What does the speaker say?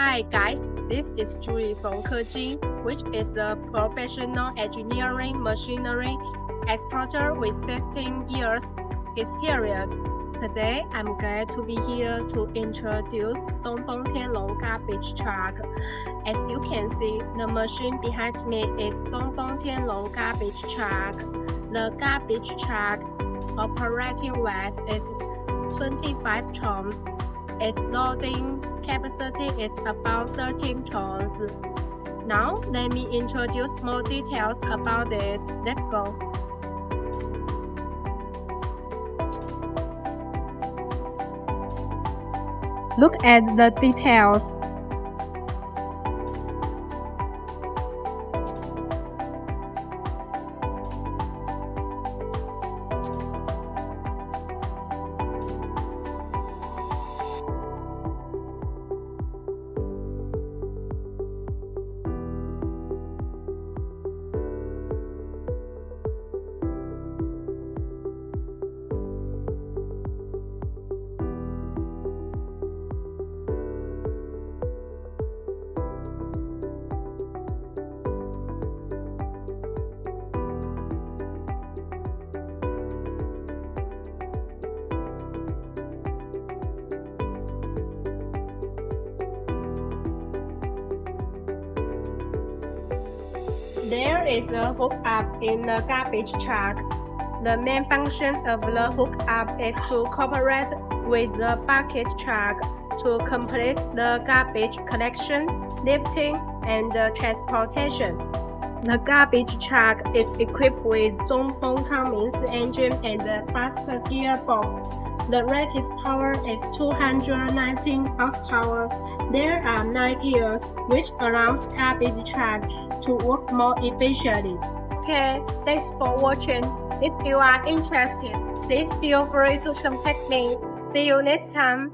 Hi guys, this is Julie from Keji, which is a professional engineering machinery exporter with 16 years experience. Today, I'm glad to be here to introduce DONGFENG Cummins garbage truck. As you can see, the machine behind me is DONGFENG Cummins garbage truck. The garbage truck's operating weight is 25 tons. Its loading capacity is about 13 tons. Now, let me introduce more details about it. Let's go. Look at the details. There is a hookup in the garbage truck. The main function of the hookup is to cooperate with the bucket truck to complete the garbage collection, lifting, and transportation. The garbage truck is equipped with DONGFENG Cummins engine and a faster gearbox. The rated power is 219 horsepower. There are 9 gears, which allows garbage trucks to work more efficiently. Okay, thanks for watching. If you are interested, please feel free to contact me. See you next time.